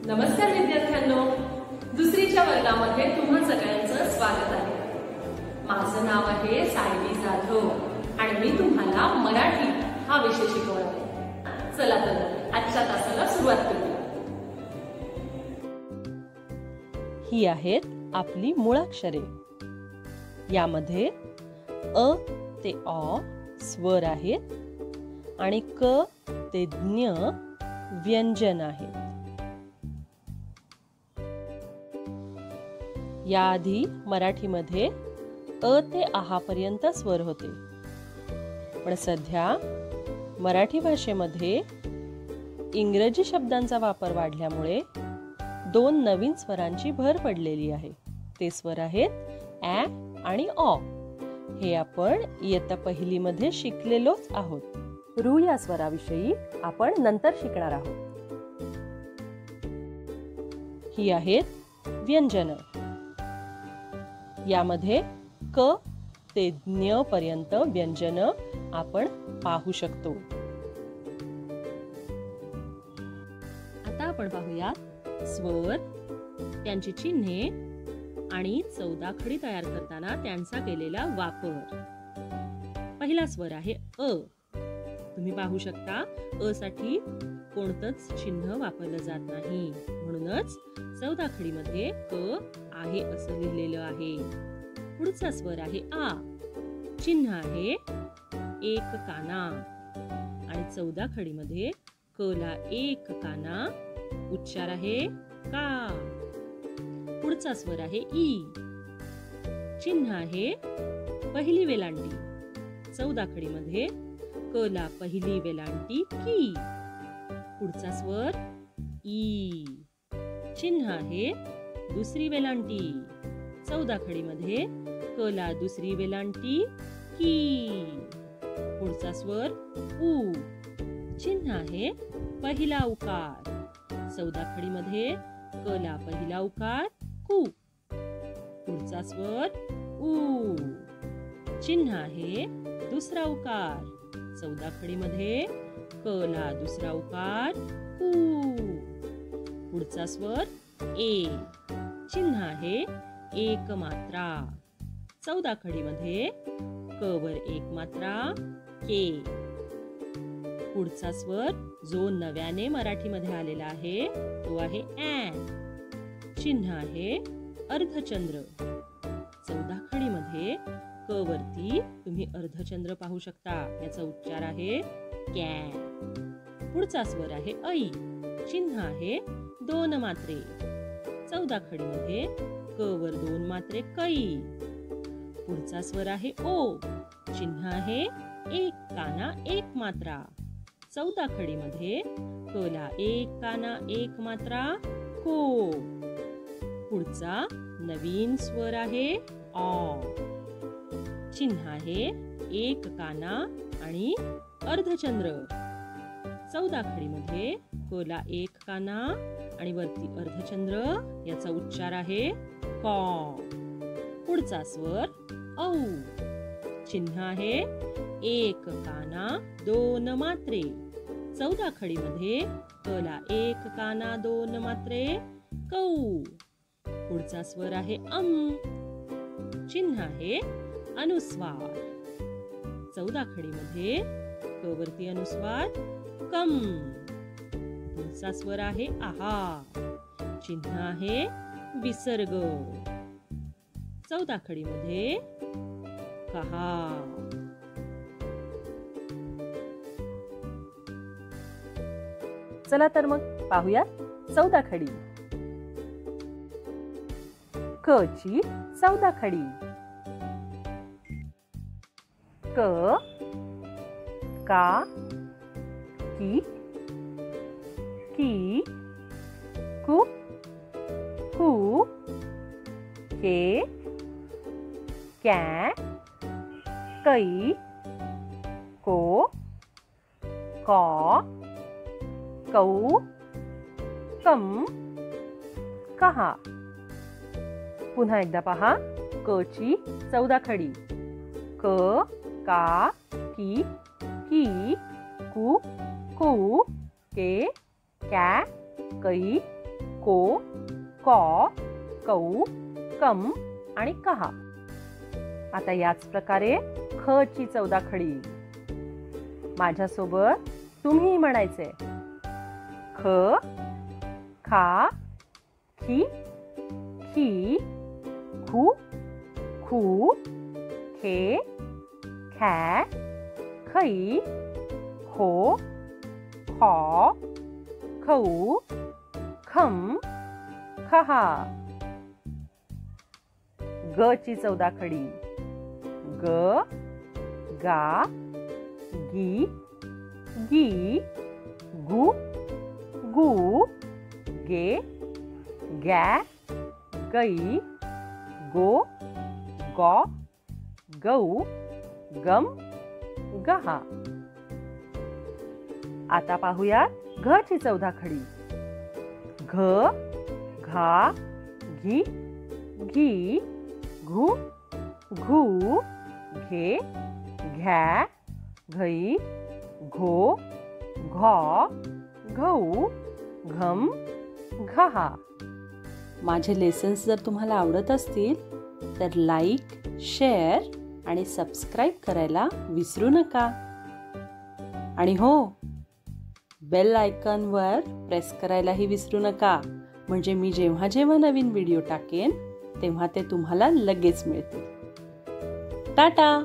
नमस्कार विद्यार्थ्यांनो, दुसरीच्या वर्गामध्ये तुम्हा सगळ्यांचं स्वागत आहे। माझं नाव आहे सायली जाधव आणि मी तुम्हाला मराठी हा विषय शिकवणार आहे। चला तर आजच्या तासाला सुरुवात करूया। ही आहेत आपली मुळाक्षरे। यामध्ये अ ते अ स्वर आहेत आणि क ते ज्ञ व्यंजन आहेत। याआधी मराठीमध्ये अ ते आहा पर्यंत स्वर होते, पण सध्या मराठी भाषेमध्ये इंग्रजी शब्दांचा वापर वाढल्यामुळे दोन नवीन स्वरांची भर पडलेली आहे। ते स्वर आहेत ॲ आणि ऑ। हे आपण इयत्ता पहिली मध्ये शिकलेलोच आहोत। रू या स्वराविषयी आपण नंतर शिकणार आहोत। ही आहेत व्यंजन। यामध्ये क ते ज्ञ पर्यंत व्यंजन आपण पाहू शकतो। आता आपण पाहूयात स्वर, त्यांची चिन्हे आणि चौदाखडी तयार करताना त्यांचा केलेला वापर। पहिला स्वर आहे अ। तुम्ही पाहू शकता अ साठी कोणतंच चिन्ह वापरलं जात नाही, म्हणूनच चौदाखडीमध्ये क आहे असं लिहिलेलं आहे। पुढचा स्वर आहे आ। चिन्ह आहे एक काना आणि चौदाखडीमध्ये क ला एक काना, उच्चार आहे का। पुढचा स्वर आहे ई। चिन्ह आहे पहिली वेलांटी, चौदाखडीमध्ये क ला पहिली वेलांटी की। पुढचा स्वर ई। चिन्ह आहे दुसरी वेलांटी, चौदाखडीमध्ये क ला दुसरी वेलांटी की। पुढचा स्वर उ। चिन्ह आहे पहिला उकार, चौदाखडीमध्ये क ला पहिला उकार कु। पुढचा स्वर उ। चिन्ह आहे दुसरा उकार, चौदाखडीमध्ये क ला दुसरा उकार कु। पुढचा स्वर ए। चिन्ह आहे एक मात्रा, चौदाखडीमध्ये क वर एक मात्रा के। पुढचा स्वर जो नव्याने मराठीमध्ये आलेला आहे तो आहे ॲ। चिन्ह आहे अर्धचंद्र, चौदाखडीमध्ये क वरती तुम्ही अर्धचंद्र पाहू शकता, याचा उच्चार आहे कॅ। पुढचा स्वर आहे ऐ। चिन्ह आहे दोन मात्रे, चौदाखडीमध्ये क वर दोन मात्रे कै। पुढचा स्वर आहे ओ। चिन्ह आहे एक काना एक मात्रा, चौदाखडीमध्ये क ला एक काना एक मात्रा को। पुढचा नवीन स्वर आहे ऑ। चिन्ह आहे एक काना आणि अर्धचंद्र, चौदाखडीमध्ये क ला एक काना आणि वरती अर्धचंद्र, याचा उच्चार आहे कॉ। पुढचा स्वर औ। चिन्ह आहे एक काना दोन मात्रे, चौदाखडीमध्ये क ला एक काना दोन मात्रे कौ। पुढचा स्वर आहे अम। चिन्ह आहे अनुस्वार, चौदाखडीमध्ये क वरती अनुस्वार कम। पुढचा स्वर आहे आहा। चिन्ह आहे विसर्ग, चौदाखडीमध्ये कहा। चला तर मग पाहूयात चौदाखडी। क ची चौदाखडी। क का की की कु कु के कै कई को कौ कौ कम कहा। पुन्हा एकदा पहा, क ची चौदाखडी। क का की कु कु के कै कई को, कॉ, कौ, कम आणि कहा. आता याच प्रकारे ख ची 14 खडी. माझ्यासोबत तुम्ही म्हणायचे. ख, खा, खी, खी, खू, खू, खे, खॅ, खई, खो, खॉ, खऊ, खम, खहा. ग ची 14 खडी. ग, गा, गी, गी, गु, गू, गे, गॅ, गई, गो, गॉ, गौ, गम, गहा. आता पाहूयात घ ची 14 खडी. घ, घा, घी, घी, घू, घू, घे, घ्या, घई, घो, घॉ, घऊ, घम, घहा. माझे लेसन्स जर तुम्हाला आवडत असतील तर लाईक, शेअर आणि सबस्क्राईब करायला विसरू नका. आणि हो, बेल आयकॉनवर प्रेस करायलाही विसरू नका, म्हणजे मी जेव्हा जेव्हा नवीन व्हिडिओ टाकेन तेव्हा ते तुम्हाला लगेच मिळतील. टाटा.